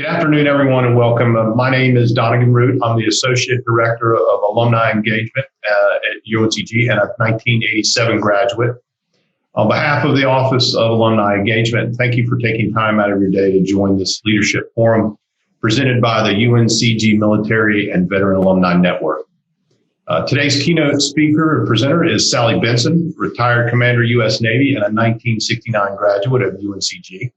Good afternoon, everyone, and welcome. My name is Donegan Root. I'm the Associate Director of Alumni Engagement at UNCG and a 1987 graduate. On behalf of the Office of Alumni Engagement, thank you for taking time out of your day to join this leadership forum presented by the UNCG Military and Veteran Alumni Network. Today's keynote speaker and presenter is Sally Benson, retired Commander, U.S. Navy and a 1969 graduate of UNCG.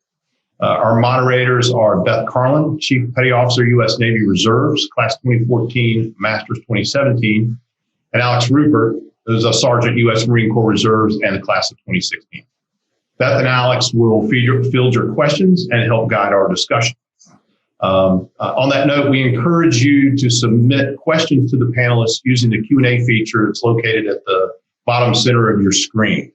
Our moderators are Beth Carlin, Chief Petty Officer, U.S. Navy Reserves, Class 2014, Masters 2017, and Alex Rupert, who's a Sergeant, U.S. Marine Corps Reserves and the Class of 2016. Beth and Alex will field your questions and help guide our discussion. On that note, we encourage you to submit questions to the panelists using the Q&A feature that's located at the bottom center of your screen.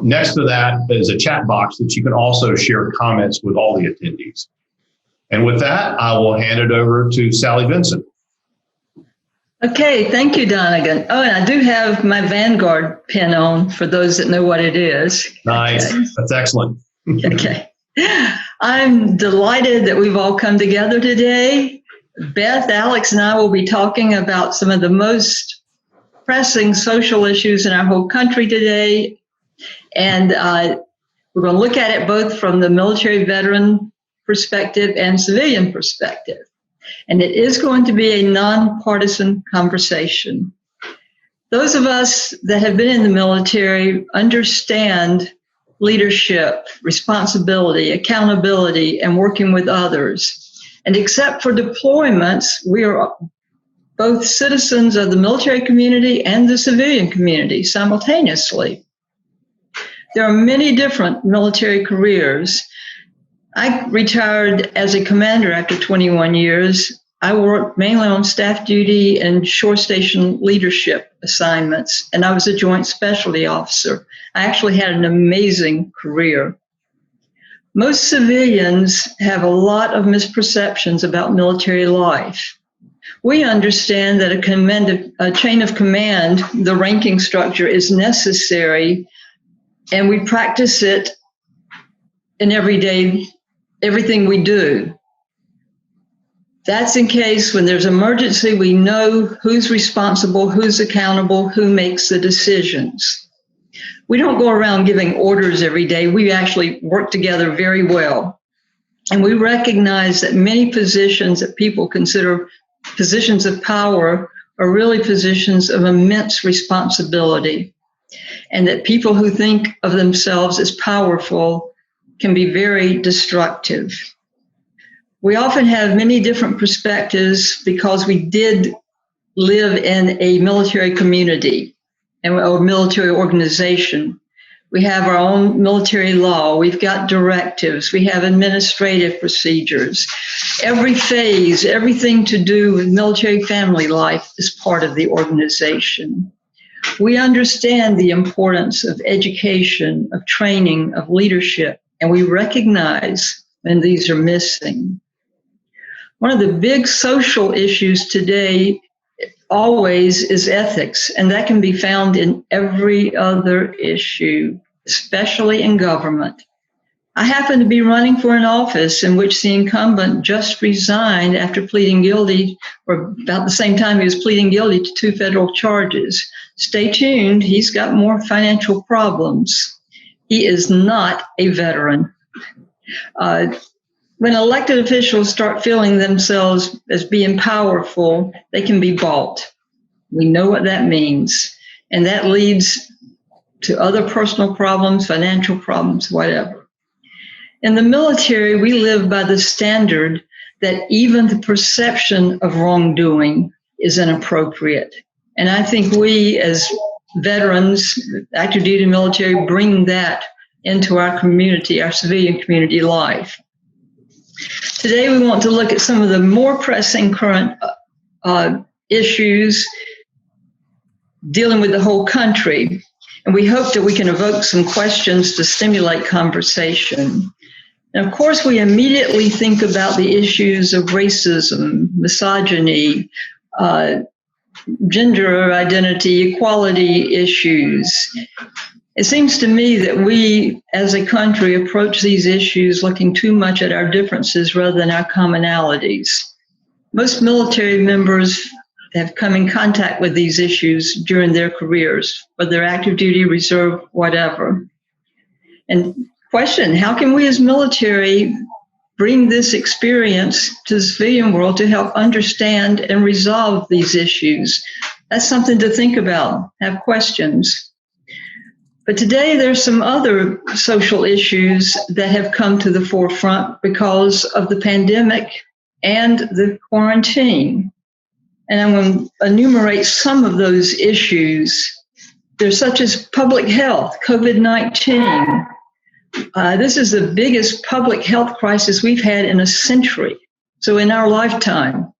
Next to that is a chat box that you can also share comments with all the attendees. And with that, I will hand it over to Sally Benson. Okay, thank you, Donegan. Oh, and I do have my Vanguard pin on for those that know what it is. Nice, okay. That's excellent. Okay. I'm delighted that we've all come together today. Beth, Alex, and I will be talking about some of the most pressing social issues in our whole country today. And we're going to look at it both from the military veteran perspective and civilian perspective. And it is going to be a nonpartisan conversation. Those of us that have been in the military understand leadership, responsibility, accountability, and working with others. And except for deployments, we are both citizens of the military community and the civilian community simultaneously. There are many different military careers. I retired as a commander after 21 years. I worked mainly on staff duty and shore station leadership assignments, and I was a joint specialty officer. I actually had an amazing career. Most civilians have a lot of misperceptions about military life. We understand that a chain of command, the ranking structure, is necessary, and we practice it in everything we do. That's in case when there's emergency, we know who's responsible, who's accountable, who makes the decisions. We don't go around giving orders every day. We actually work together very well. And we recognize that many positions that people consider positions of power are really positions of immense responsibility. And that people who think of themselves as powerful can be very destructive. We often have many different perspectives because we did live in a military community or military organization. We have our own military law. We've got directives. We have administrative procedures. Every phase, everything to do with military family life is part of the organization. We understand the importance of education, of training, of leadership, and we recognize when these are missing. One of the big social issues today always is ethics, and that can be found in every other issue, especially in government. I happen to be running for an office in which the incumbent just resigned after pleading guilty, or about the same time he was pleading guilty to 2 federal charges. Stay tuned, he's got more financial problems. He is not a veteran. When elected officials start feeling themselves as being powerful, they can be bought. We know what that means. And that leads to other personal problems, financial problems, whatever. In the military, we live by the standard that even the perception of wrongdoing is inappropriate. And I think we as veterans, active duty military, bring that into our community, our civilian community life. Today, we want to look at some of the more pressing current issues dealing with the whole country. And we hope that we can evoke some questions to stimulate conversation. And of course, we immediately think about the issues of racism, misogyny, gender identity, equality issues. It seems to me that we, as a country, approach these issues looking too much at our differences rather than our commonalities. Most military members have come in contact with these issues during their careers, whether active duty, reserve, whatever. And question, how can we as military bring this experience to the civilian world to help understand and resolve these issues? That's something to think about, have questions. But today there's some other social issues that have come to the forefront because of the pandemic and the quarantine. And I'm going to enumerate some of those issues. There's such as public health, COVID-19. This is the biggest public health crisis we've had in a century, so in our lifetime.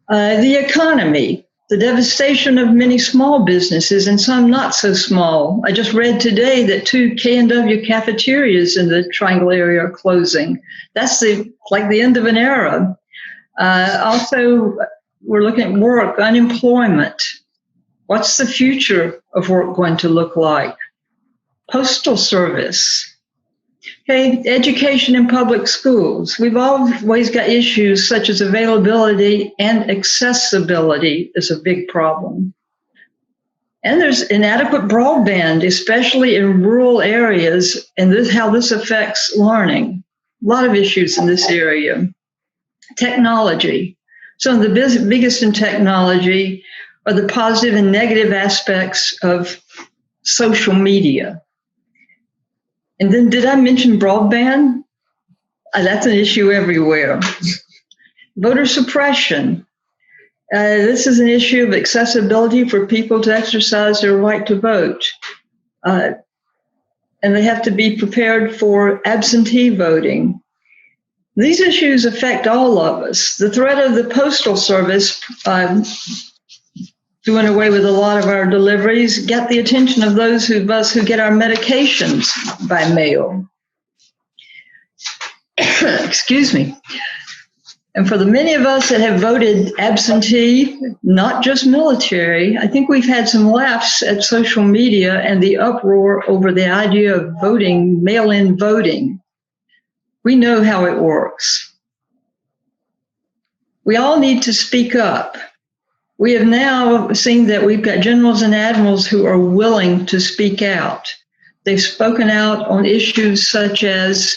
The economy, the devastation of many small businesses and some not so small. I just read today that 2 K&W cafeterias in the Triangle area are closing. That's like the end of an era. Also, we're looking at work, unemployment. What's the future of work going to look like? Postal service. Okay, education in public schools. We've always got issues such as availability and accessibility is a big problem. And there's inadequate broadband, especially in rural areas, and how this affects learning. A lot of issues in this area. Technology. Some of the biggest in technology are the positive and negative aspects of social media. And then did I mention broadband? That's an issue everywhere. Voter suppression. This is an issue of accessibility for people to exercise their right to vote. And they have to be prepared for absentee voting. These issues affect all of us. The threat of the Postal Service doing away with a lot of our deliveries got the attention of those of us who get our medications by mail. Excuse me. And for the many of us that have voted absentee, not just military, I think we've had some laughs at social media and the uproar over the idea of voting, mail-in voting. We know how it works. We all need to speak up. We have now seen that we've got generals and admirals who are willing to speak out. They've spoken out on issues such as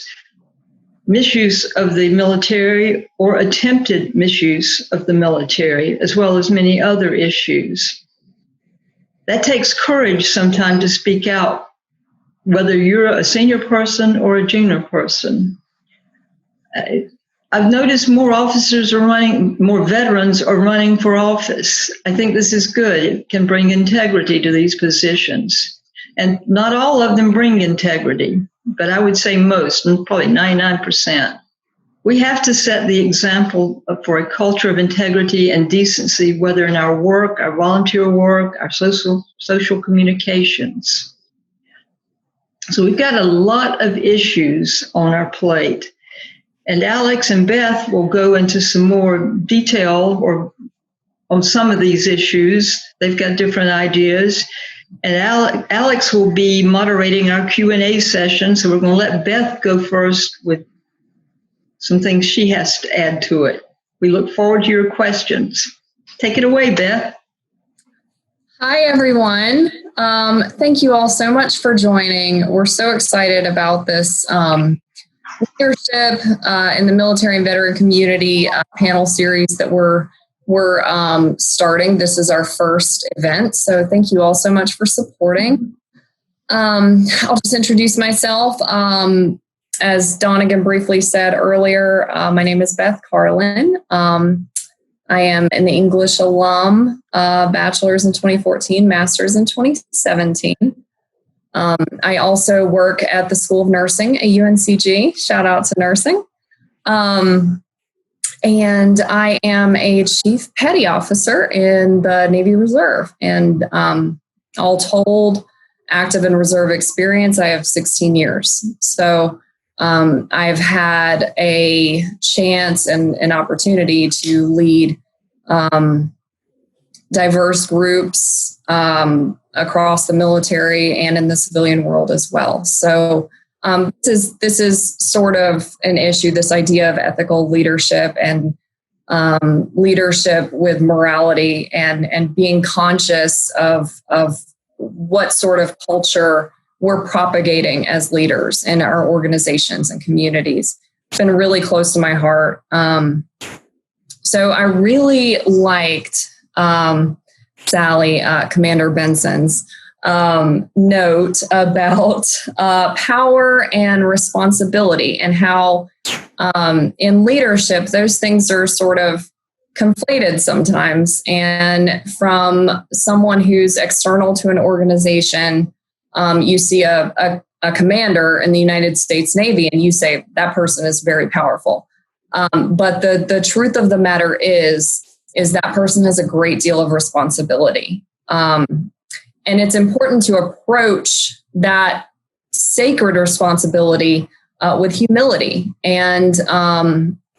misuse of the military or attempted misuse of the military, as well as many other issues. That takes courage sometimes to speak out, whether you're a senior person or a junior person. I've noticed more officers are running, more veterans are running for office. I think this is good. It can bring integrity to these positions. And not all of them bring integrity, but I would say most, and probably 99%. We have to set the example for a culture of integrity and decency, whether in our work, our volunteer work, our social communications. So we've got a lot of issues on our plate. And Alex and Beth will go into some more detail on some of these issues. They've got different ideas. And Alex will be moderating our Q&A session. So we're going to let Beth go first with some things she has to add to it. We look forward to your questions. Take it away, Beth. Hi, everyone. Thank you all so much for joining. We're so excited about this leadership in the military and veteran community panel series that we're starting. This is our first event, so thank you all so much for supporting. I'll just introduce myself. As Donegan briefly said earlier, my name is Beth Carlin. I am an English alum, bachelor's in 2014, master's in 2017. I also work at the School of Nursing at UNCG. Shout out to nursing. And I am a Chief Petty Officer in the Navy Reserve. And all told, active and reserve experience, I have 16 years. So I've had a chance and an opportunity to lead diverse groups across the military and in the civilian world as well. So this is sort of an issue, this idea of ethical leadership and leadership with morality and being conscious of what sort of culture we're propagating as leaders in our organizations and communities. It's been really close to my heart. So I really liked Sally, Commander Benson's note about power and responsibility, and how in leadership, those things are sort of conflated sometimes. And from someone who's external to an organization, you see a commander in the United States Navy and you say that person is very powerful. But the truth of the matter is that person has a great deal of responsibility. And it's important to approach that sacred responsibility with humility and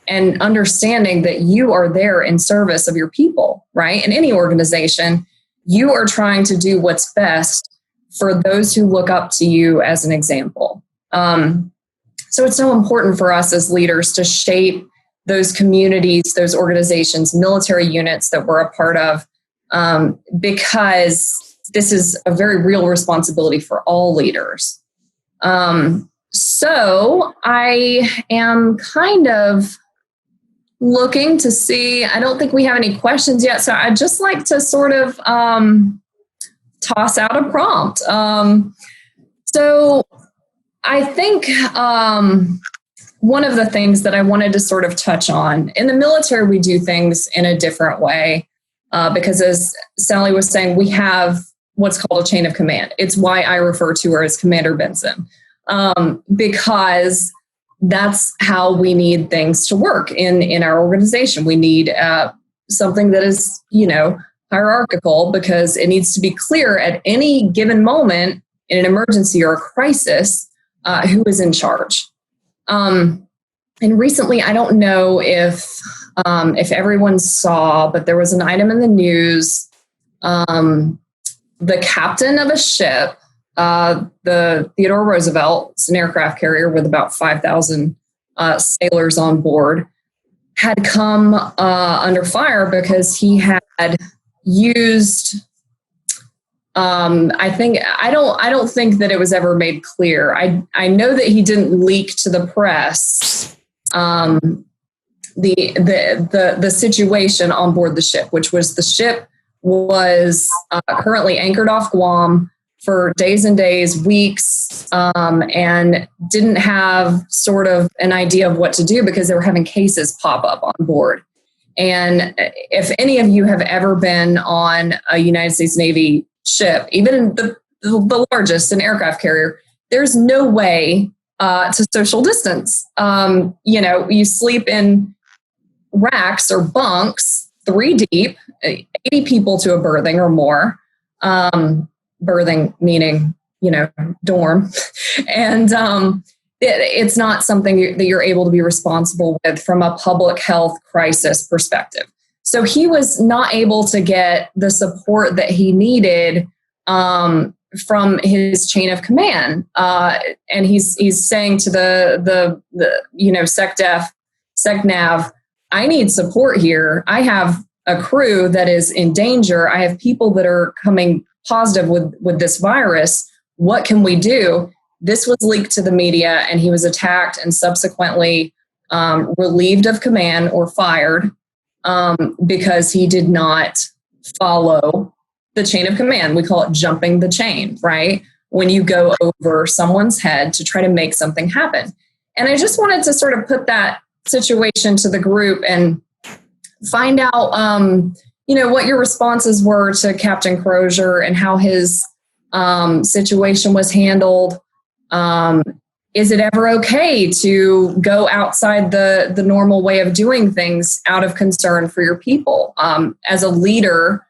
understanding that you are there in service of your people, right? In any organization, you are trying to do what's best for those who look up to you as an example. So it's so important for us as leaders to shape those communities, those organizations, military units that we're a part of, because this is a very real responsibility for all leaders. So I am kind of looking to see, I don't think we have any questions yet. So I'd just like to sort of toss out a prompt. So I think one of the things that I wanted to sort of touch on, in the military, we do things in a different way because, as Sally was saying, we have what's called a chain of command. It's why I refer to her as Commander Benson, because that's how we need things to work in our organization. We need something that is, hierarchical, because it needs to be clear at any given moment in an emergency or a crisis who is in charge. And recently, I don't know if everyone saw, but there was an item in the news. The captain of a ship, the Theodore Roosevelt, it's an aircraft carrier with about 5,000 sailors on board, had come under fire because he had used. I don't think that it was ever made clear. I know that he didn't leak to the press the situation on board the ship, which was the ship was currently anchored off Guam for days and days, weeks, and didn't have sort of an idea of what to do because they were having cases pop up on board. And if any of you have ever been on a United States Navy ship, even the largest, an aircraft carrier, there's no way to social distance. You sleep in racks or bunks 3 deep, 80 people to a berthing or more. Berthing meaning, dorm. And it's not something that you're able to be responsible with from a public health crisis perspective. So he was not able to get the support that he needed from his chain of command. And he's saying to the SecNav, I need support here. I have a crew that is in danger. I have people that are coming positive with this virus. What can we do? This was leaked to the media, and he was attacked and subsequently relieved of command or fired because he did not follow the chain of command. We call it jumping the chain, right? When you go over someone's head to try to make something happen. And I just wanted to sort of put that situation to the group and find out, what your responses were to Captain Crozier and how his situation was handled. Is it ever okay to go outside the normal way of doing things out of concern for your people? As a leader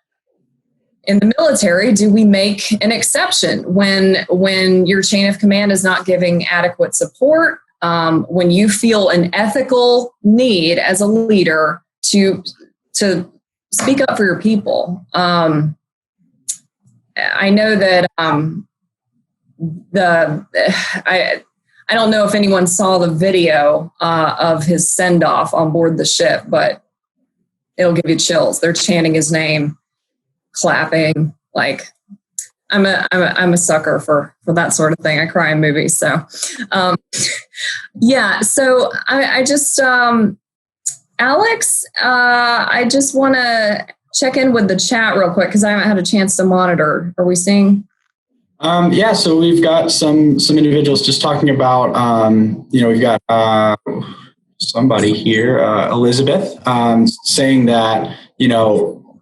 in the military, do we make an exception when your chain of command is not giving adequate support? When you feel an ethical need as a leader to speak up for your people? I know that I don't know if anyone saw the video of his send-off on board the ship, but it'll give you chills. They're chanting his name, clapping. Like, I'm a sucker for that sort of thing. I cry in movies. So, yeah. So I just, Alex, I just want to check in with the chat real quick because I haven't had a chance to monitor. Are we seeing? Yeah, so we've got some individuals just talking about, we've got somebody here, Elizabeth, saying that,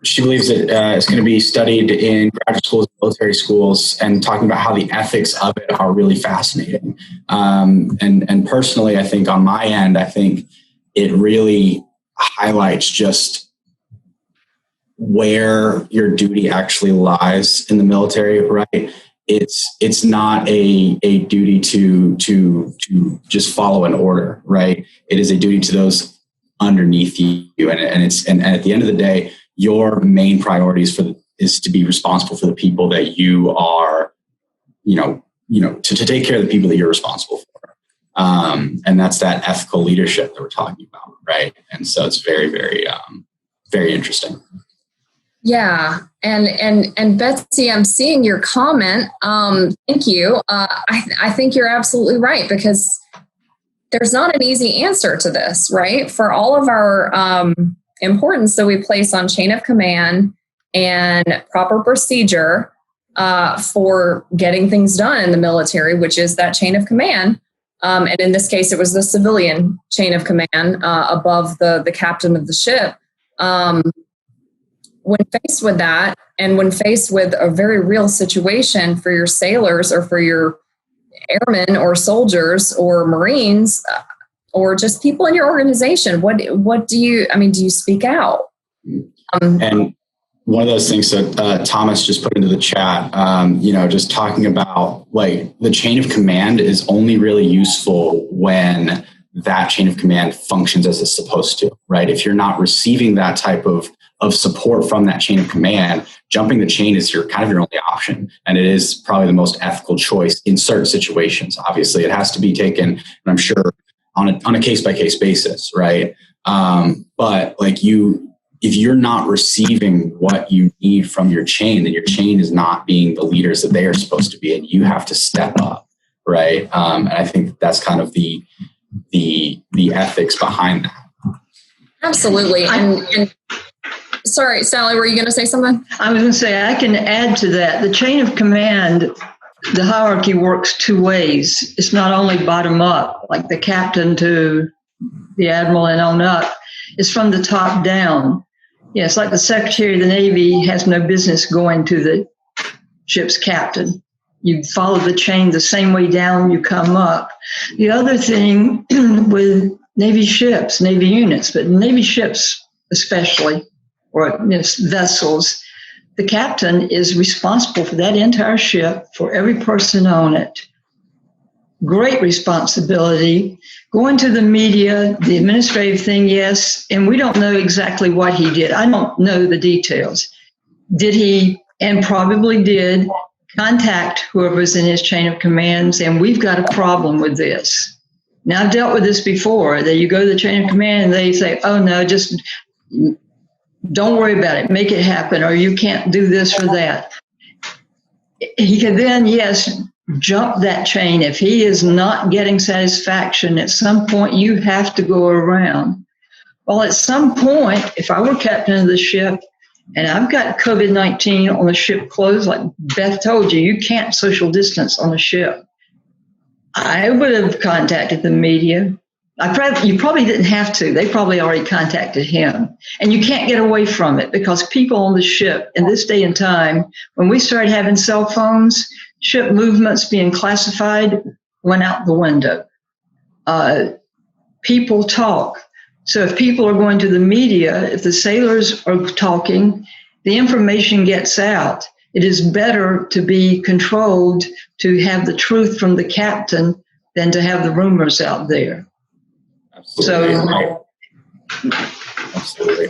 she believes that it's going to be studied in graduate schools, military schools, and talking about how the ethics of it are really fascinating. And personally, I think on my end, I think it really highlights just where your duty actually lies in the military, right? It's not a duty to just follow an order, right? It is a duty to those underneath you, and at the end of the day, your main priority is to be responsible for the people that you are, to take care of the people that you're responsible for, and that's that ethical leadership that we're talking about, right? And so it's very, very, very interesting. Yeah. And Betsy, I'm seeing your comment. Thank you. I think you're absolutely right, because there's not an easy answer to this, right? For all of our importance that we place on chain of command and proper procedure for getting things done in the military, which is that chain of command. And in this case, it was the civilian chain of command above the captain of the ship. When faced with that, and when faced with a very real situation for your sailors or for your airmen or soldiers or Marines or just people in your organization, what do you speak out? And one of those things that Thomas just put into the chat, just talking about, like, the chain of command is only really useful when that chain of command functions as it's supposed to, right? If you're not receiving that type of support from that chain of command, jumping the chain is your only option. And it is probably the most ethical choice in certain situations. Obviously, it has to be taken, and I'm sure on a case-by-case basis, right? But if you're not receiving what you need from your chain, then your chain is not being the leaders that they are supposed to be, and you have to step up, right? And I think that's kind of the ethics behind that. Absolutely. And sorry, Sally, were you going to say something? I was going to say, I can add to that. The chain of command, the hierarchy works two ways. It's not only bottom up, like the captain to the admiral and on up. It's from the top down. Yeah, it's like the Secretary of the Navy has no business going to the ship's captain. You follow the chain the same way down you come up. The other thing with Navy ships, Navy units, but Navy ships especially, or vessels, the captain is responsible for that entire ship, for every person on it. Great responsibility. Going to the media, the administrative thing, yes, and we don't know exactly what he did. I don't know the details. Did he, and probably did, contact whoever's in his chain of commands, and we've got a problem with this. Now, I've dealt with this before, that you go to the chain of command and they say, oh no, just don't worry about it, make it happen, or you can't do this or that. He can then, yes, jump that chain. If he is not getting satisfaction, at some point you have to go around. Well, at some point, if I were captain of the ship and I've got COVID-19 on the ship closed, like Beth told you, you can't social distance on a ship. I would have contacted the media. You probably didn't have to. They probably already contacted him. And you can't get away from it, because people on the ship in this day and time, when we started having cell phones, ship movements being classified went out the window. People talk. So if people are going to the media, if the sailors are talking, the information gets out. It is better to be controlled, to have the truth from the captain, than to have the rumors out there. Absolutely.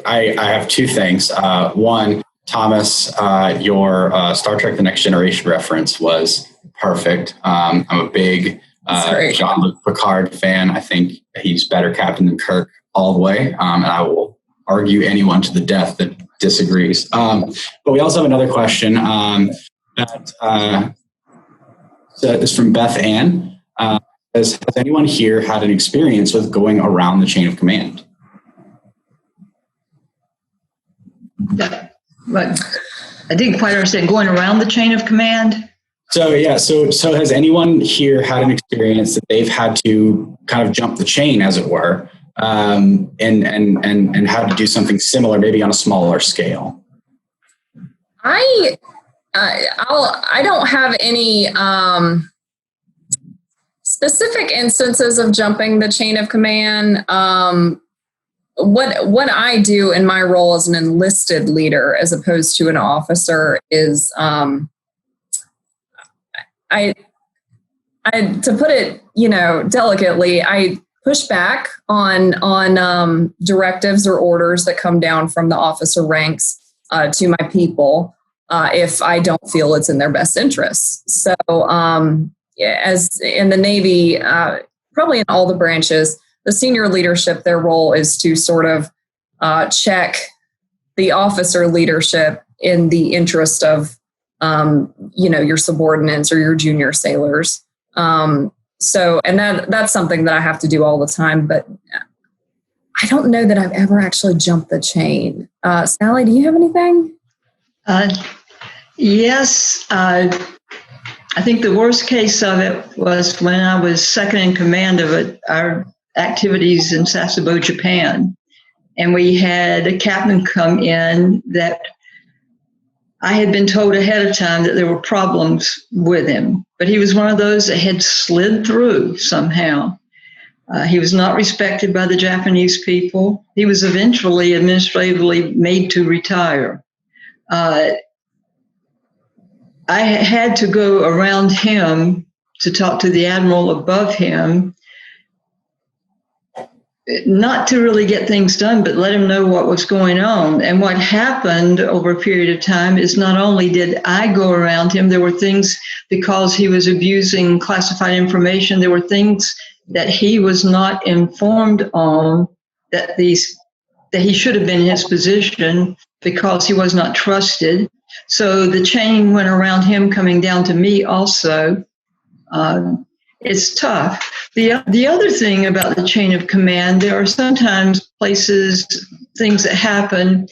I have two things. One, Thomas, your Star Trek The Next Generation reference was perfect. I'm a big Jean-Luc Picard fan. I think he's better captain than Kirk all the way, and I will argue anyone to the death that disagrees. But we also have another question that is from Beth Ann. Has anyone here had an experience with going around the chain of command? But I didn't quite understand going around the chain of command. So has anyone here had an experience that they've had to kind of jump the chain, as it were, and had to do something similar, maybe on a smaller scale? I don't have any specific instances of jumping the chain of command. What I do in my role as an enlisted leader, as opposed to an officer, is to put it, delicately, I push back on directives or orders that come down from the officer ranks to my people if I don't feel it's in their best interests. So, as in the Navy, probably in all the branches, the senior leadership, their role is to sort of check the officer leadership in the interest of, your subordinates or your junior sailors. And that's something that I have to do all the time, but I don't know that I've ever actually jumped the chain. Sally, do you have anything? Yes. I think the worst case of it was when I was second in command of our activities in Sasebo, Japan. And we had a captain come in that I had been told ahead of time that there were problems with him, but he was one of those that had slid through somehow. He was not respected by the Japanese people. He was eventually administratively made to retire. I had to go around him to talk to the admiral above him, not to really get things done, but let him know what was going on. And what happened over a period of time is not only did I go around him, there were things, because he was abusing classified information, there were things that he was not informed on that he should have been in his position because he was not trusted. So the chain went around him coming down to me also. It's tough. The other thing about the chain of command, there are sometimes things that happen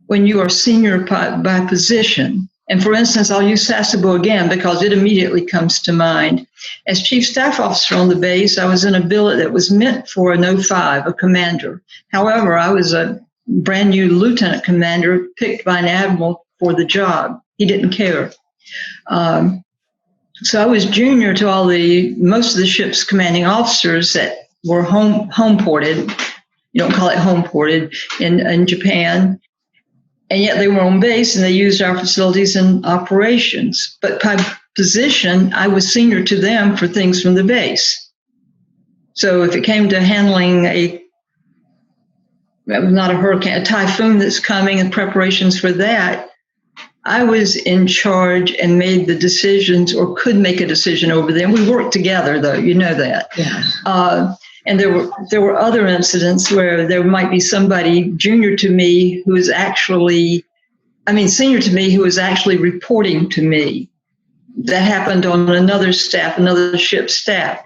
when you are senior by position. And for instance, I'll use Sasebo again because it immediately comes to mind. As chief staff officer on the base, I was in a billet that was meant for an 05, a commander. However, I was a brand new lieutenant commander picked by an admiral for the job. He didn't care. So I was junior to most of the ship's commanding officers that were home ported. You don't call it home ported in Japan. And yet they were on base and they used our facilities and operations. But by position, I was senior to them for things from the base. So if it came to handling a typhoon that's coming and preparations for that, I was in charge and made the decisions or could make a decision over them. We worked together, though, you know that. Yeah. And there were other incidents where there might be somebody junior to me who is senior to me who is actually reporting to me. That happened on another ship's staff.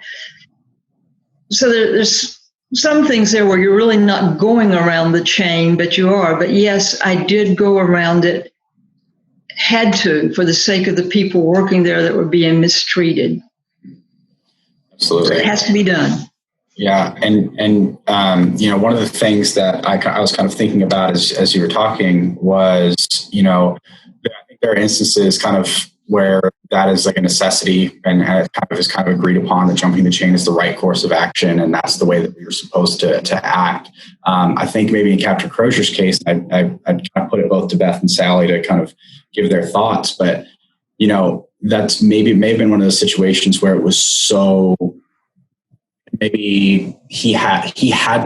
So there's some things there where you're really not going around the chain, but you are. But yes, I did go around it. Had to, for the sake of the people working there that were being mistreated. Absolutely. So it has to be done. Yeah. And one of the things that I was kind of thinking about as you were talking was, I think there are instances kind of where that is like a necessity and it kind of is kind of agreed upon that jumping the chain is the right course of action. And that's the way that we were supposed to act. I think maybe in Captain Crozier's case, I'd kind of put it both to Beth and Sally to kind of give their thoughts, but that's may have been one of those situations where it was so maybe he had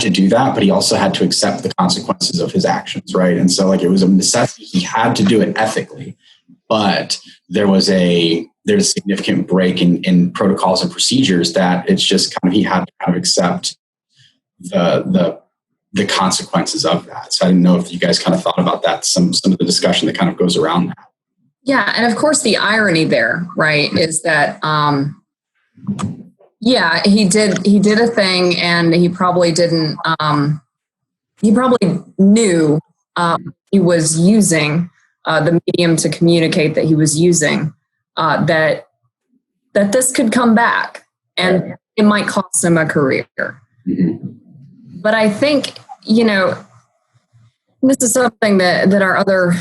to do that, but he also had to accept the consequences of his actions, right? And so like it was a necessity. He had to do it ethically, but there's a significant break in protocols and procedures that it's just kind of he had to kind of accept the consequences of that. So I didn't know if you guys kind of thought about that, some of the discussion that kind of goes around that. Yeah, and of course the irony there, right, is that he did a thing, and he probably didn't. He probably knew he was using the medium to communicate that he was using. That this could come back, and it might cost him a career. Mm-hmm. But I think this is something that our other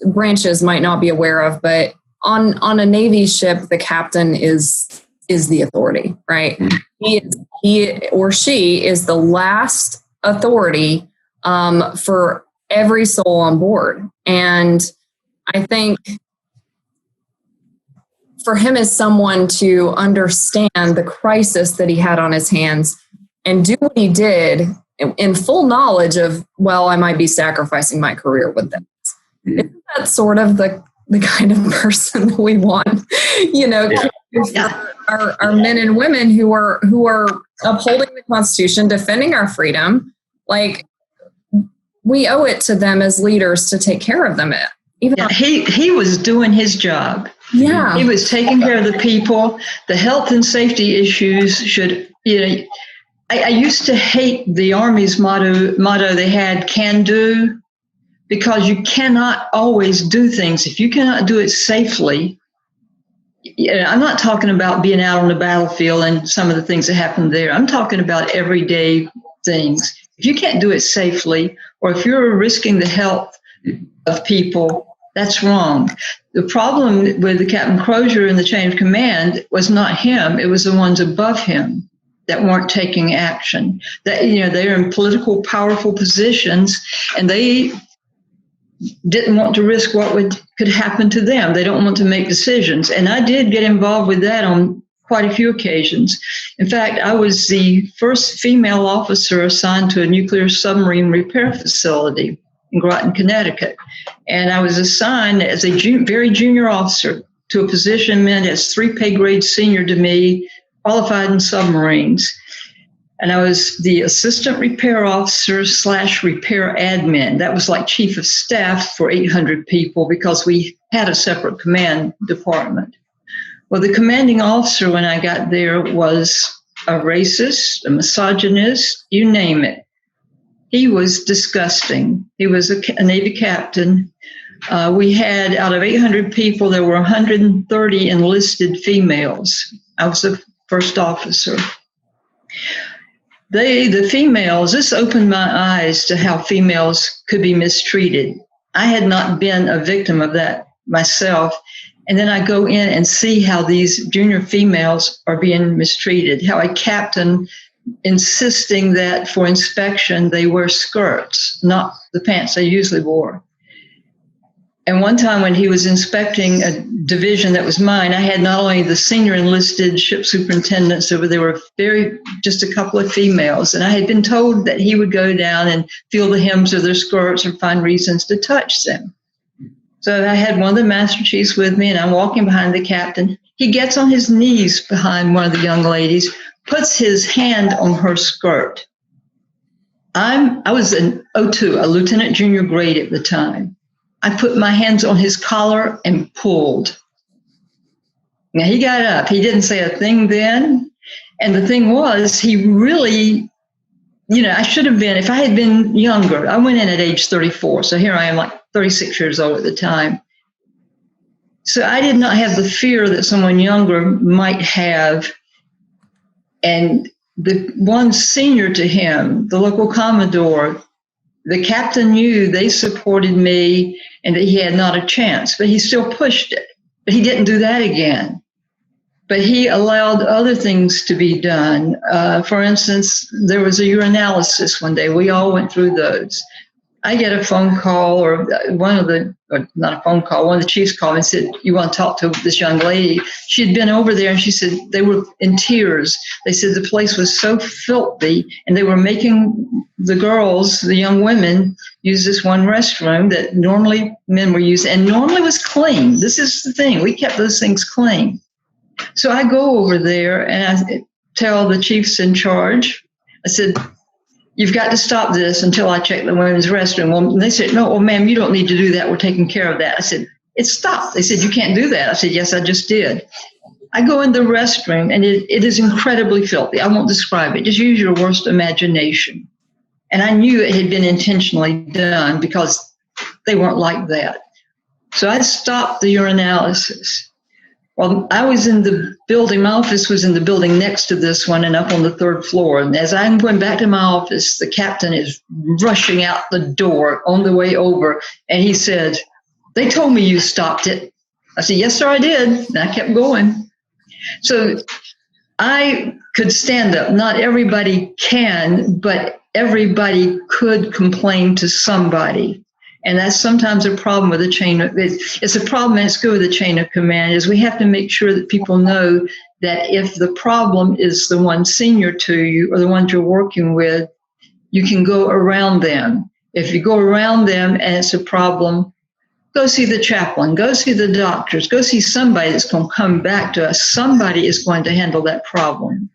branches might not be aware of. But on a Navy ship, the captain is the authority, right? He or she is the last authority for every soul on board. And I think for him as someone to understand the crisis that he had on his hands and do what he did in full knowledge of, well, I might be sacrificing my career with this. Isn't that sort of the kind of person that we want, our men and women who are upholding the Constitution, defending our freedom? Like, we owe it to them as leaders to take care of them. He was doing his job. Yeah. He was taking care of the people. The health and safety issues should, I used to hate the Army's motto they had, can do, because you cannot always do things. If you cannot do it safely, I'm not talking about being out on the battlefield and some of the things that happen there. I'm talking about everyday things. If you can't do it safely, or if you're risking the health of people, that's wrong. The problem with the Captain Crozier and the chain of command was not him. It was the ones above him that weren't taking action. That, they're in political, powerful positions, and they didn't want to risk what could happen to them. They don't want to make decisions. And I did get involved with that on quite a few occasions. In fact, I was the first female officer assigned to a nuclear submarine repair facility in Groton, Connecticut. And I was assigned as a very junior officer to a position meant as 3 pay grades senior to me, qualified in submarines. And I was the assistant repair officer / repair admin. That was like chief of staff for 800 people because we had a separate command department. Well, the commanding officer when I got there was a racist, a misogynist, you name it. He was disgusting. He was a Navy captain. We had, out of 800 people, there were 130 enlisted females. I was the first officer. The females, this opened my eyes to how females could be mistreated. I had not been a victim of that myself. And then I go in and see how these junior females are being mistreated, how a captain insisting that for inspection they wear skirts, not the pants they usually wore. And one time when he was inspecting a division that was mine, I had not only the senior enlisted ship superintendents, there were just a couple of females. And I had been told that he would go down and feel the hems of their skirts or find reasons to touch them. So I had one of the master chiefs with me, and I'm walking behind the captain. He gets on his knees behind one of the young ladies, puts his hand on her skirt. I was an O2, a lieutenant junior grade at the time. I put my hands on his collar and pulled. Now he got up. He didn't say a thing then. And the thing was, he really, I should have been, if I had been younger, I went in at age 34. So here I am, like 36 years old at the time. So I did not have the fear that someone younger might have. And the one senior to him, the local commodore, the captain knew they supported me and that he had not a chance, but he still pushed it. But he didn't do that again. But he allowed other things to be done. For instance, there was a urinalysis one day. We all went through those. I get a phone call, or one of the chiefs called me and said, you want to talk to this young lady? She had been over there, and she said they were in tears. They said the place was so filthy, and they were making the girls, the young women, use this one restroom that normally men were using, and normally was clean. This is the thing. We kept those things clean. So I go over there, and I tell the chiefs in charge, I said, you've got to stop this until I check the women's restroom. Well, they said, no, well, ma'am, you don't need to do that. We're taking care of that. I said, it's stopped. They said, you can't do that. I said, yes, I just did. I go in the restroom, and it is incredibly filthy. I won't describe it. Just use your worst imagination. And I knew it had been intentionally done because they weren't like that. So I stopped the urinalysis. Well, I was in the building, my office was in the building next to this one and up on the third floor. And as I'm going back to my office, the captain is rushing out the door on the way over. And he said, they told me you stopped it. I said, yes, sir, I did. And I kept going. So I could stand up. Not everybody can, but everybody could complain to somebody. And that's sometimes a problem with the chain of, it's a problem, and it's good with the chain of command, is we have to make sure that people know that if the problem is the one senior to you or the ones you're working with, you can go around them. If you go around them and it's a problem, go see the chaplain, go see the doctors, go see somebody that's going to come back to us. Somebody is going to handle that problem.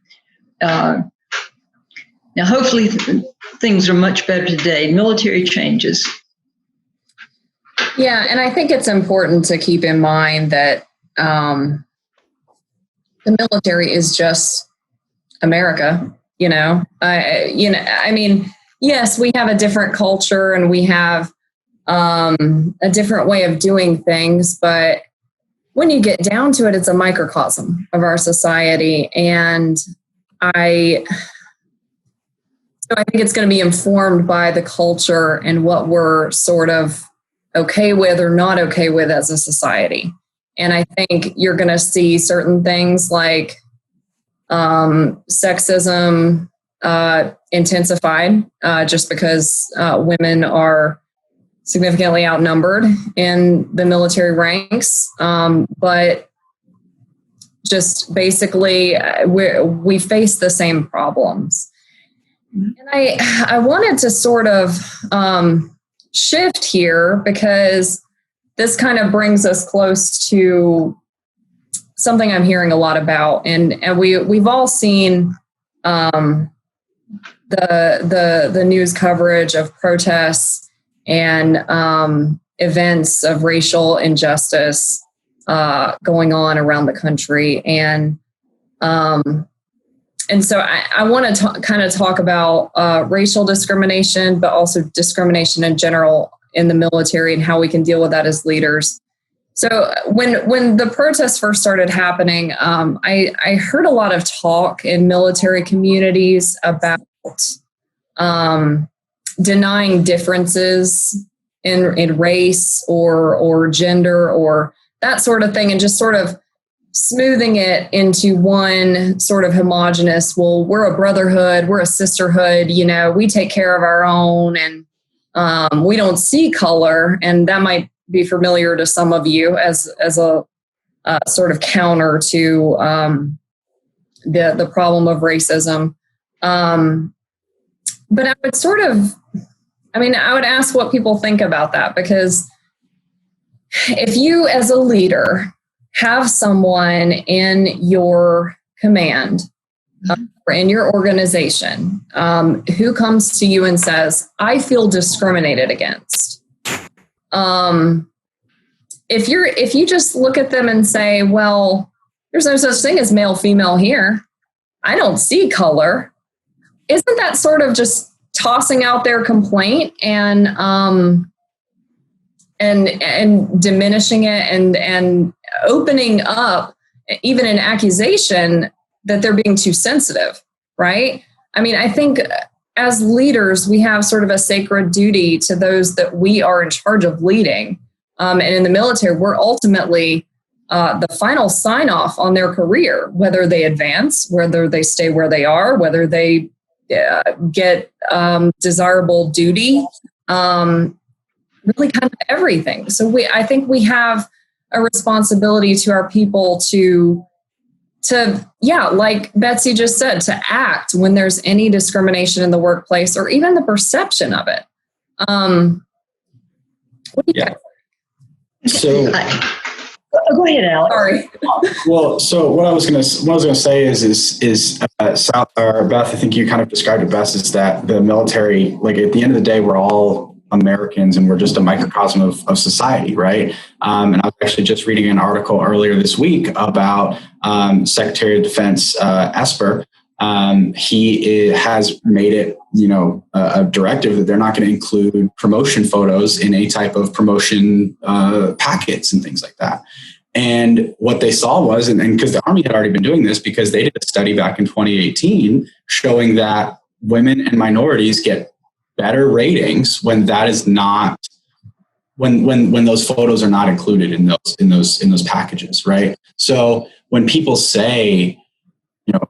Now, hopefully things are much better today. Military changes. Yeah, and I think it's important to keep in mind that the military is just America. I mean, yes, we have a different culture and we have a different way of doing things, but when you get down to it, it's a microcosm of our society, and I think it's going to be informed by the culture and what we're sort of okay with or not okay with as a society. And I think you're going to see certain things like sexism intensified just because women are significantly outnumbered in the military ranks. But just basically, we face the same problems. And I wanted to sort of shift here because this kind of brings us close to something I'm hearing a lot about, and we've all seen the news coverage of protests and events of racial injustice going on around the country, and so I want to kind of talk about racial discrimination, but also discrimination in general in the military and how we can deal with that as leaders. So when the protests first started happening, I heard a lot of talk in military communities about denying differences in race or gender or that sort of thing, and just sort of smoothing it into one sort of homogenous, well, we're a brotherhood, we're a sisterhood, we take care of our own, and we don't see color. And that might be familiar to some of you as a sort of counter to the problem of racism. But I would ask what people think about that, because if you as a leader have someone in your command or in your organization who comes to you and says, I feel discriminated against. If you just look at them and say, well, there's no such thing as male, female here. I don't see color. Isn't that sort of just tossing out their complaint and diminishing it and opening up even an accusation that they're being too sensitive, right? I mean, I think as leaders, we have sort of a sacred duty to those that we are in charge of leading. And in the military, we're ultimately the final sign-off on their career, whether they advance, whether they stay where they are, whether they get desirable duty really kind of everything. So I think we have a responsibility to our people to like Betsy just said, to act when there's any discrimination in the workplace or even the perception of it. What do you guys think? So go ahead, Alex. Sorry. Well, so what I was gonna say is Beth, I think you kind of described it best, is that the military, like at the end of the day, we're all Americans and we're just a microcosm of society, right? And I was actually just reading an article earlier this week about Secretary of Defense Esper. He has made it, a directive that they're not going to include promotion photos in any type of promotion packets and things like that. And what they saw was, and because the Army had already been doing this, because they did a study back in 2018 showing that women and minorities get better ratings when that is not, when those photos are not included in those packages, right? So when people say,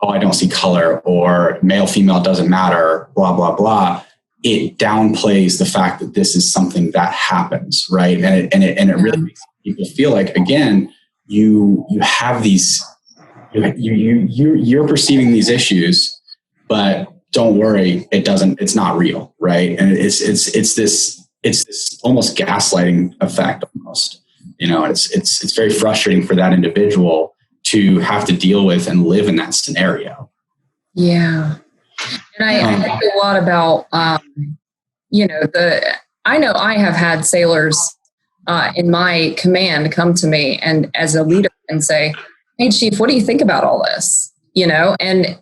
oh, I don't see color, or male, female doesn't matter, blah, blah, blah, it downplays the fact that this is something that happens, right? And it really makes people feel like, again, you have these, you're perceiving these issues, but don't worry, it's not real, right? And it's this almost gaslighting effect almost, it's very frustrating for that individual to have to deal with and live in that scenario. Yeah. And I think a lot about, I know I have had sailors in my command come to me and as a leader and say, hey, Chief, what do you think about all this? And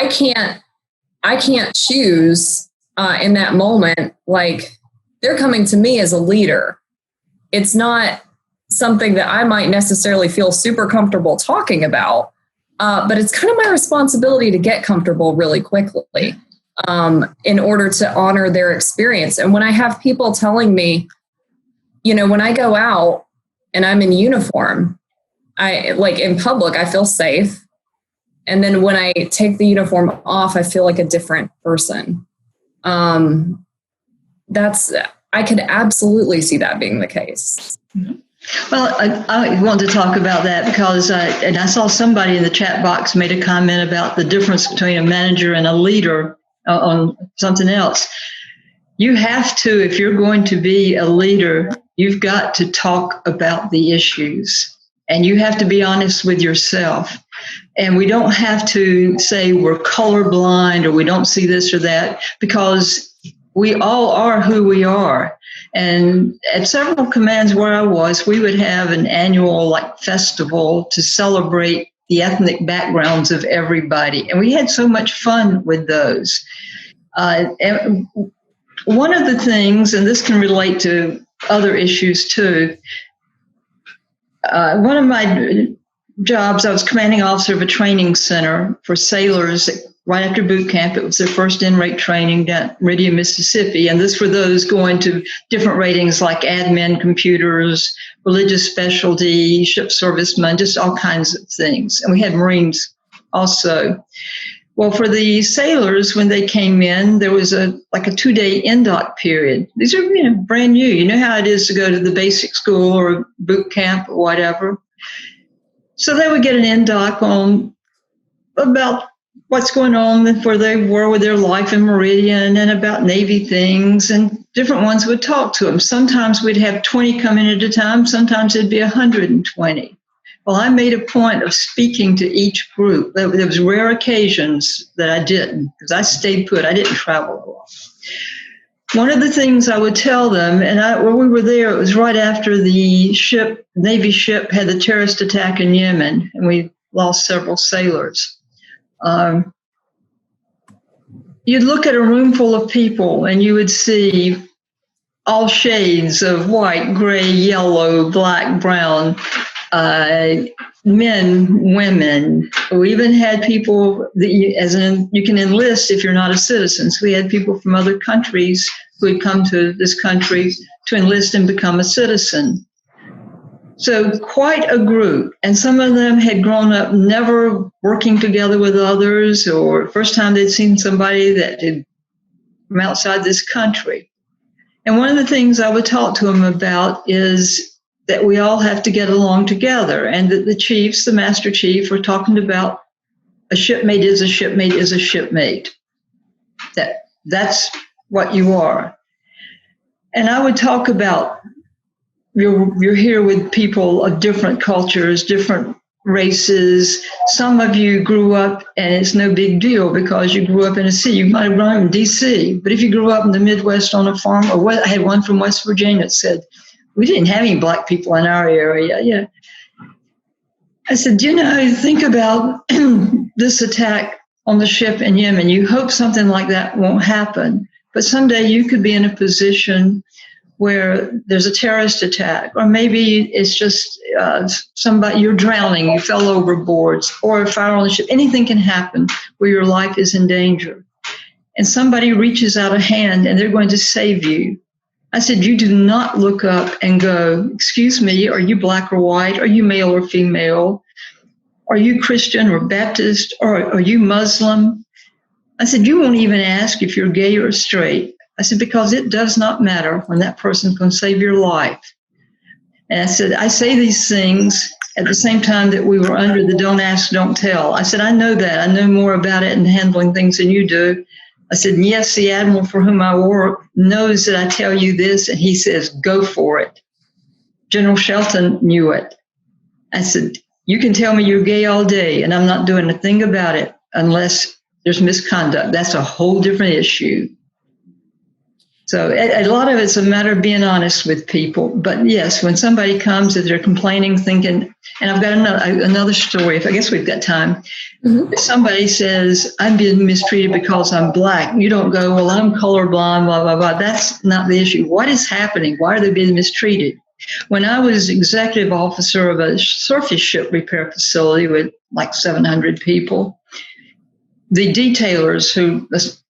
I can't choose in that moment, like they're coming to me as a leader. It's not something that I might necessarily feel super comfortable talking about, but it's kind of my responsibility to get comfortable really quickly in order to honor their experience. And when I have people telling me, when I go out and I'm in uniform, I like in public, I feel safe. And then when I take the uniform off, I feel like a different person. I could absolutely see that being the case. Mm-hmm. Well, I want to talk about that because I saw somebody in the chat box made a comment about the difference between a manager and a leader on something else. You have to, if you're going to be a leader, you've got to talk about the issues and you have to be honest with yourself. And we don't have to say we're colorblind or we don't see this or that, because we all are who we are. And at several commands where I was, we would have an annual festival to celebrate the ethnic backgrounds of everybody. And we had so much fun with those. And one of the things, and this can relate to other issues too, one of my jobs, I was commanding officer of a training center for sailors right after boot camp. It was their first in-rate training down at Meridian, Mississippi. And this for those going to different ratings like admin, computers, religious specialty, ship servicemen, just all kinds of things. And we had Marines also. Well, for the sailors, when they came in, there was a 2-day in-dock period. These are brand new. You know how it is to go to the basic school or boot camp or whatever. So they would get an in-dock on about what's going on, where they were with their life in Meridian, and about Navy things, and different ones would talk to them. Sometimes we'd have 20 come in at a time. Sometimes it'd be 120. Well, I made a point of speaking to each group. There was rare occasions that I didn't, because I stayed put. I didn't travel a lot. One of the things I would tell them, and when we were there, it was right after the Navy ship had the terrorist attack in Yemen, and we lost several sailors. You'd look at a room full of people, and you would see all shades of white, gray, yellow, black, brown, men, women. We even had people that you can enlist if you're not a citizen. So we had people from other countries who had come to this country to enlist and become a citizen. So quite a group. And some of them had grown up never working together with others, or first time they'd seen somebody that had from outside this country. And one of the things I would talk to them about is that we all have to get along together, and that the chiefs, the master chief, are talking about a shipmate is a shipmate is a shipmate. That's what you are. And I would talk about you're here with people of different cultures, different races. Some of you grew up and it's no big deal because you grew up in a city. You might have grown up in D.C., but if you grew up in the Midwest on a farm, or I had one from West Virginia that said, we didn't have any black people in our area. Yeah. I said, think about this attack on the ship in Yemen. You hope something like that won't happen, but someday you could be in a position where there's a terrorist attack, or maybe it's just somebody, you're drowning, you fell overboard, or a fire on the ship. Anything can happen where your life is in danger. And somebody reaches out a hand and they're going to save you. I said, you do not look up and go, excuse me, are you black or white? Are you male or female? Are you Christian or Baptist? Or are you Muslim? I said, you won't even ask if you're gay or straight. I said, because it does not matter when that person can save your life. And I said, I say these things at the same time that we were under the don't ask, don't tell. I said, I know that. I know more about it and handling things than you do. I said, yes, the admiral for whom I work knows that I tell you this, and he says, go for it. General Shelton knew it. I said, you can tell me you're gay all day, and I'm not doing a thing about it unless there's misconduct. That's a whole different issue. So a lot of it's a matter of being honest with people. But yes, when somebody comes that they're complaining, thinking, and I've got another story, I guess we've got time. Mm-hmm. If somebody says, I'm being mistreated because I'm black, you don't go, well, I'm colorblind, blah, blah, blah. That's not the issue. What is happening? Why are they being mistreated? When I was executive officer of a surface ship repair facility with like 700 people, the detailers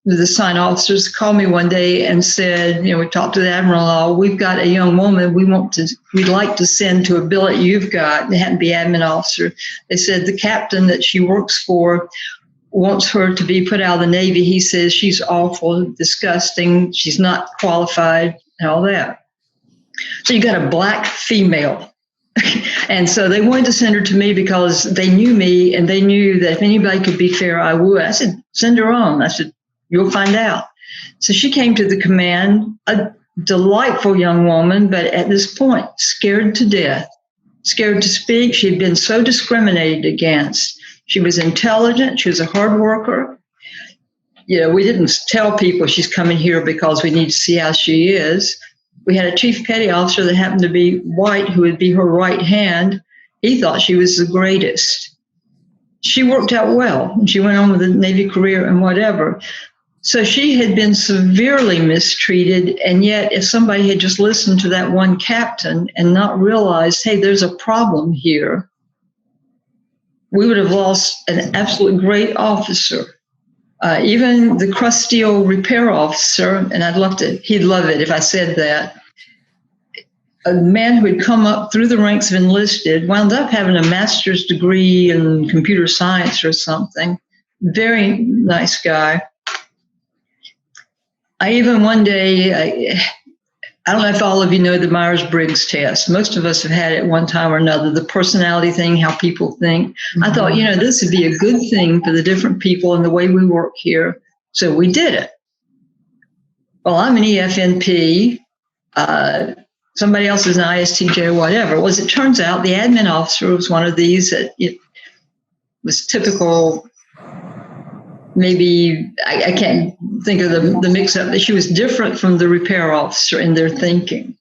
the sign officers called me one day and said, we talked to the admiral, we've got a young woman we'd like to send to a billet you've got. They happened to be admin officer. They said the captain that she works for wants her to be put out of the Navy. He says she's awful, disgusting, she's not qualified, and all that. So you got a black female. And so they wanted to send her to me because they knew me and they knew that if anybody could be fair, I would. I said, send her on. I said, you'll find out. So she came to the command, a delightful young woman, but at this point, scared to death, scared to speak. She had been so discriminated against. She was intelligent. She was a hard worker. We didn't tell people she's coming here because we need to see how she is. We had a chief petty officer that happened to be white who would be her right hand. He thought she was the greatest. She worked out well, and she went on with a Navy career and whatever. So she had been severely mistreated, and yet if somebody had just listened to that one captain and not realized, hey, there's a problem here, we would have lost an absolutely great officer. Even the crusty old repair officer, and he'd love it if I said that, a man who had come up through the ranks of enlisted, wound up having a master's degree in computer science or something. Very nice guy. I even one day, I don't know if all of you know the Myers-Briggs test. Most of us have had it one time or another, the personality thing, how people think. Mm-hmm. I thought, this would be a good thing for the different people and the way we work here. So we did it. Well, I'm an EFNP. Somebody else is an ISTJ or whatever. Well, as it turns out, the admin officer was one of these that it was typical. Maybe I can't think of the mix-up, but she was different from the repair officer in their thinking.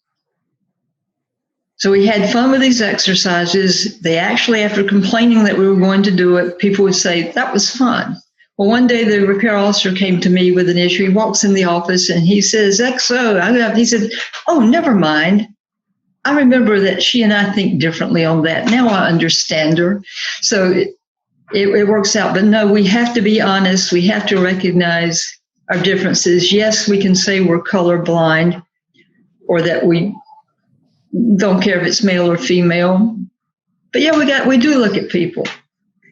So we had fun with these exercises. They actually, after complaining that we were going to do it, people would say, that was fun. Well, one day the repair officer came to me with an issue. He walks in the office and he says, XO. He said, oh, never mind. I remember that she and I think differently on that. Now I understand her. So it works out. But no, we have to be honest. We have to recognize our differences. Yes, we can say we're colorblind or that we don't care if it's male or female. But yeah, we do look at people.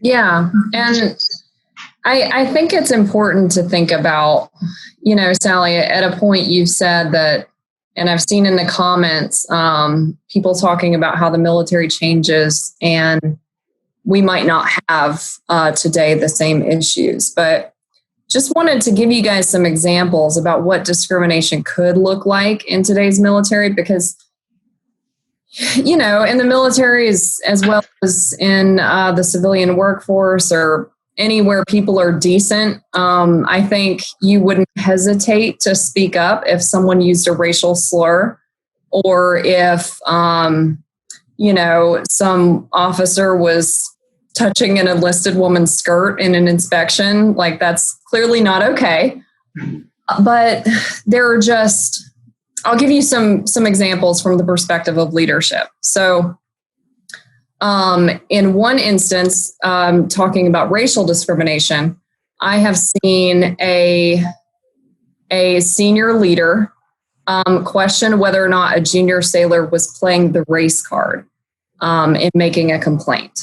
Yeah. And I think it's important to think about, Sally, at a point you've said that And I've seen in the comments people talking about how the military changes and we might not have today the same issues. But just wanted to give you guys some examples about what discrimination could look like in today's military, because, you know, in the military as well as in the civilian workforce or anywhere people are decent, I think you wouldn't hesitate to speak up if someone used a racial slur, or if, you know, some officer was touching an enlisted woman's skirt in an inspection. Like, that's clearly not okay. But there are just, I'll give you some examples from the perspective of leadership. So in one instance, talking about racial discrimination, I have seen a senior leader question whether or not a junior sailor was playing the race card in making a complaint.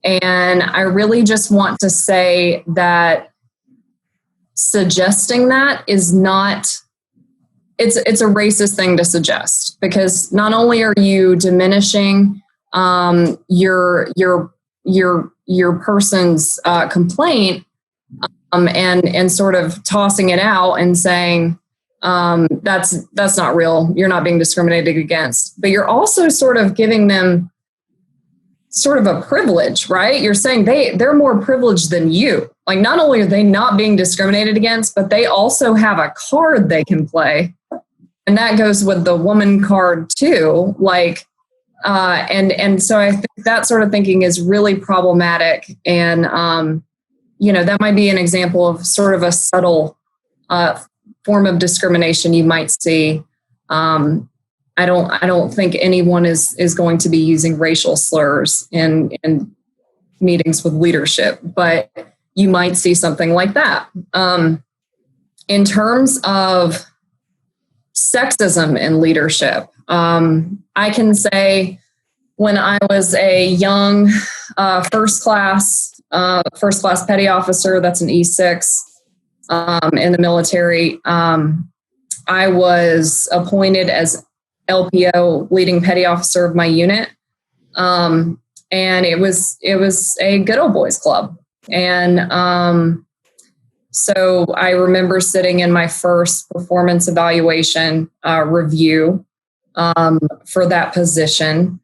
And I really just want to say that suggesting that is not, it's a racist thing to suggest, because not only are you diminishing your person's complaint and sort of tossing it out and saying that's not real, you're not being discriminated against, but you're also sort of giving them sort of a privilege, right? You're saying they're more privileged than you. Like, not only are they not being discriminated against, but they also have a card they can play. And that goes with the woman card too. Like, and so I think that sort of thinking is really problematic. And, you know, that might be an example of sort of a subtle form of discrimination you might see. I don't think anyone is going to be using racial slurs in meetings with leadership, but you might see something like that. In terms of sexism in leadership, I can say when I was a young first class petty officer, that's an E6 in the military, I was appointed as LPO, leading petty officer of my unit. And it was a good old boys club. And so I remember sitting in my first performance evaluation review for that position,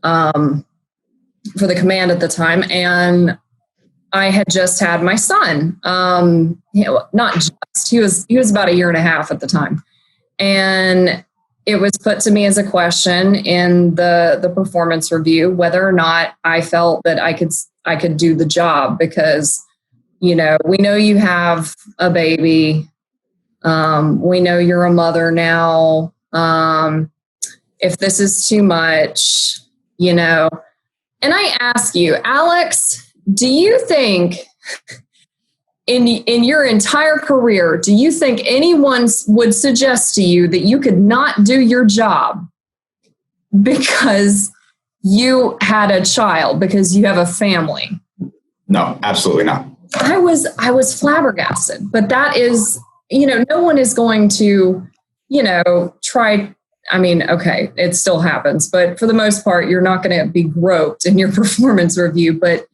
for the command at the time. And I had just had my son, not just, he was about a year and a half at the time. And it was put to me as a question in the performance review whether or not I felt that I could do the job, because, you know, we know you have a baby. We know you're a mother now. If this is too much, you know. And I ask you, Alex, do you think in your entire career, do you think anyone would suggest to you that you could not do your job because you had a child, because you have a family? No, absolutely not. I was flabbergasted, but that is, you know, no one is going to, you know, try. I mean, okay, it still happens, but for the most part, you're not going to be groped in your performance review. But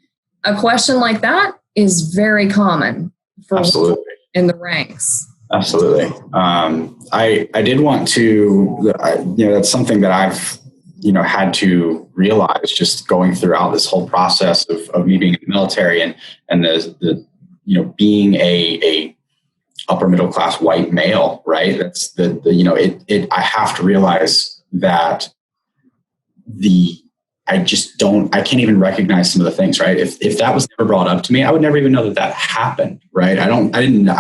a question like that is very common for Absolutely. In the ranks. Absolutely. I did want to, that's something that I've, had to realize just going throughout this whole process of me being in the military and the being a upper middle class white male, right? That's I have to realize that I can't even recognize some of the things, right? If that was never brought up to me, I would never even know that happened, right? I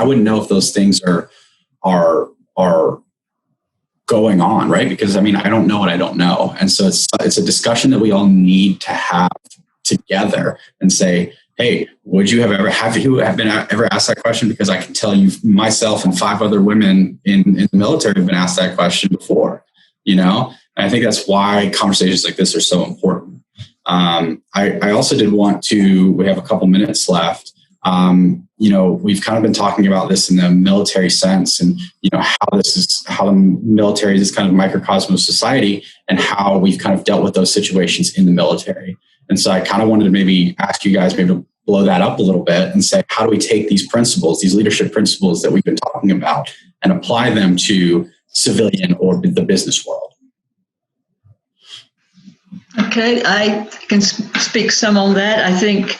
wouldn't know if those things are going on, right? Because I don't know what I don't know. And so it's a discussion that we all need to have together and say, hey, have you ever asked that question? Because I can tell you myself and 5 other women in the military have been asked that question before, And I think that's why conversations like this are so important. I also did want to, we have a couple minutes left. We've kind of been talking about this in the military sense, and how the military is this kind of microcosm of society, and how we've kind of dealt with those situations in the military. And so I kind of wanted to maybe ask you guys maybe to blow that up a little bit and say, how do we take these principles, these leadership principles that we've been talking about, and apply them to civilian or the business world? Okay, I can speak some on that. I think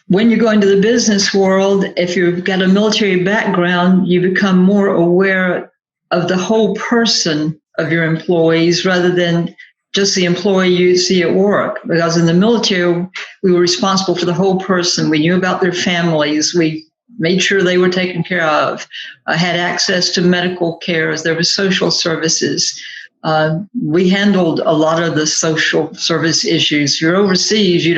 when you go into the business world, if you've got a military background, you become more aware of the whole person of your employees rather than just the employee you see at work. Because in the military, we were responsible for the whole person. We knew about their families. We made sure they were taken care of, had access to medical care. There were social services. We handled a lot of the social service issues. You're overseas, you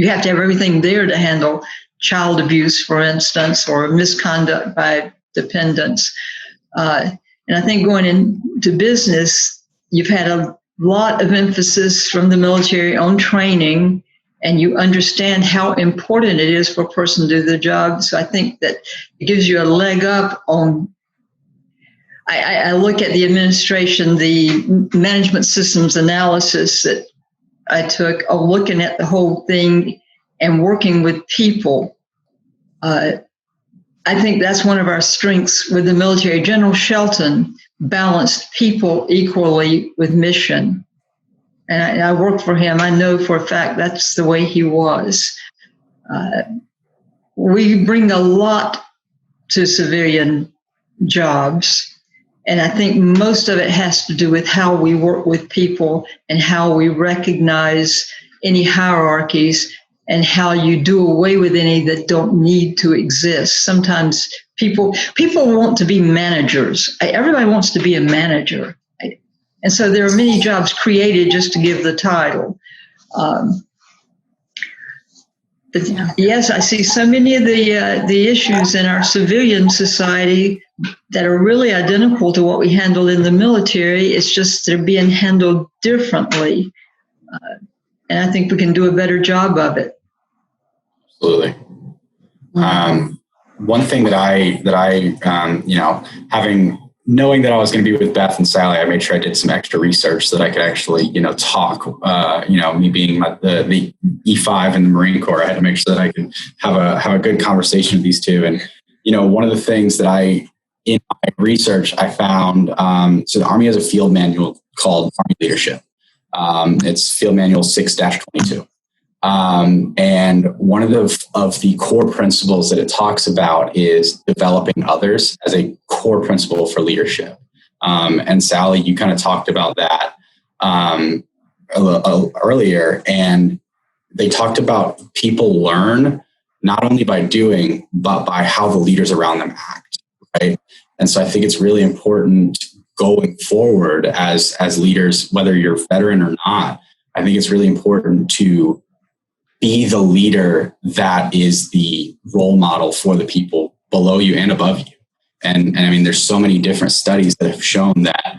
have to have everything there to handle child abuse, for instance, or misconduct by dependents. And I think going into business, you've had a lot of emphasis from the military on training, and you understand how important it is for a person to do the job. So I think that it gives you a leg up on. I look at the administration, the management systems analysis that I took, of looking at the whole thing and working with people. I think that's one of our strengths with the military. General Shelton balanced people equally with mission. And I worked for him. I know for a fact that's the way he was. We bring a lot to civilian jobs. And I think most of it has to do with how we work with people and how we recognize any hierarchies and how you do away with any that don't need to exist. Sometimes people want to be managers. Everybody wants to be a manager. And so there are many jobs created just to give the title. But yes, I see so many of the issues in our civilian society that are really identical to what we handle in the military. It's just they're being handled differently. And I think we can do a better job of it. Absolutely. One thing that I knowing that I was going to be with Beth and Sally, I made sure I did some extra research so that I could actually, talk, me being the E5 in the Marine Corps, I had to make sure that I could have a good conversation with these two. And, one of the things that in my research, I found, so the Army has a field manual called Army Leadership. It's Field Manual 6-22. And one of the core principles that it talks about is developing others as a core principle for leadership. And Sally, you kind of talked about that earlier, and they talked about people learn not only by doing, but by how the leaders around them act, right? And so I think it's really important going forward as leaders, whether you're a veteran or not, I think it's really important to be the leader that is the role model for the people below you and above you. And I mean, there's so many different studies that have shown that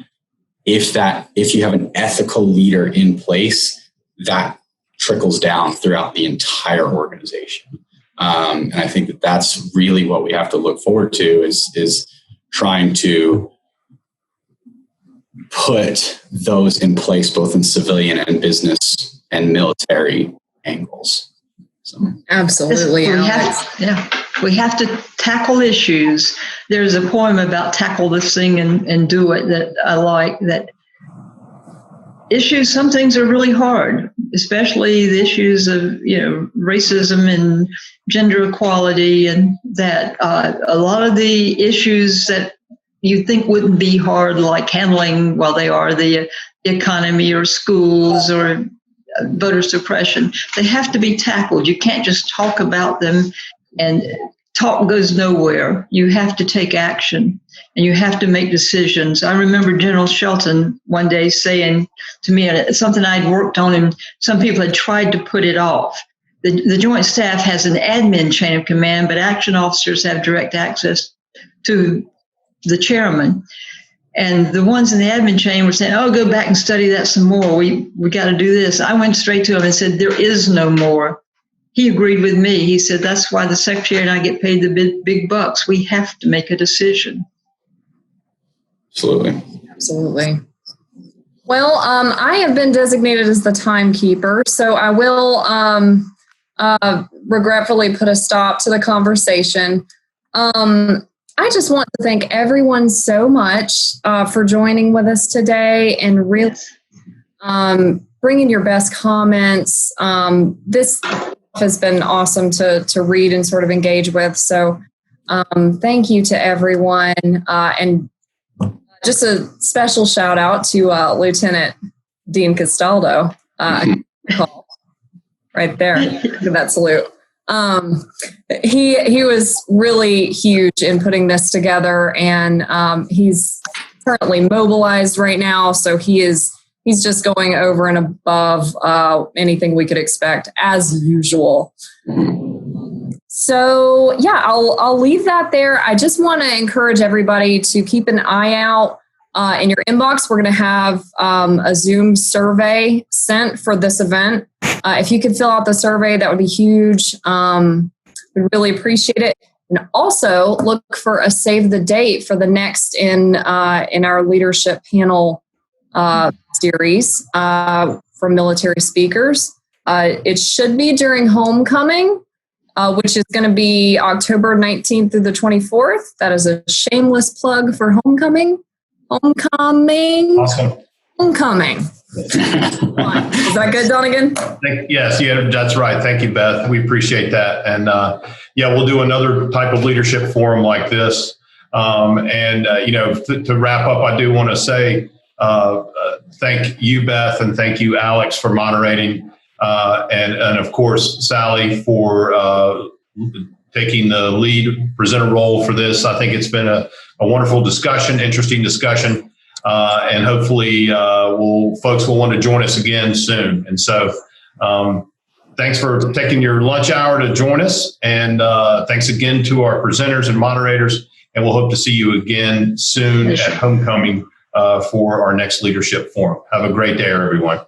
if you have an ethical leader in place, that trickles down throughout the entire organization. And I think that that's really what we have to look forward to is trying to put those in place, both in civilian and business and military angles. So. Absolutely. We have to tackle issues. There's a poem about tackle this thing and do it that I like, that issues, some things are really hard, especially the issues of, racism and gender equality, and that a lot of the issues that you think wouldn't be hard, like handling, well, they are the economy or schools or voter suppression. They have to be tackled. You can't just talk about them, and talk goes nowhere. You have to take action and you have to make decisions. I remember General Shelton one day saying to me, something I'd worked on and some people had tried to put it off. The Joint Staff has an admin chain of command, but action officers have direct access to the chairman. And the ones in the admin chain were saying, oh, go back and study that some more. We got to do this. I went straight to him and said, there is no more. he agreed with me. He said, that's why the secretary and I get paid the big bucks. We have to make a decision. Absolutely. Well, I have been designated as the timekeeper, so I will regretfully put a stop to the conversation. I just want to thank everyone so much for joining with us today and really bringing your best comments. This has been awesome to read and sort of engage with. So thank you to everyone. And just a special shout out to Lieutenant Dean Castaldo. Right there. Look at that salute. He was really huge in putting this together, and he's currently mobilized right now. So he's just going over and above anything we could expect as usual. So yeah, I'll leave that there. I just want to encourage everybody to keep an eye out in your inbox. We're going to have a Zoom survey sent for this event. If you could fill out the survey, that would be huge. We'd really appreciate it. And also look for a save the date for the next in our leadership panel series from military speakers. It should be during homecoming, which is going to be October 19th through the 24th. That is a shameless plug for homecoming. Awesome. Homecoming. Is that good, Donegan? Yes, that's right. Thank you, Beth. We appreciate that. And we'll do another type of leadership forum like this. To wrap up, I do want to say thank you, Beth, and thank you, Alex, for moderating. And of course, Sally, for taking the lead presenter role for this. I think it's been a wonderful discussion, interesting discussion. And hopefully folks will want to join us again soon. And so thanks for taking your lunch hour to join us. And thanks again to our presenters and moderators. And we'll hope to see you again soon at homecoming for our next leadership forum. Have a great day, everyone.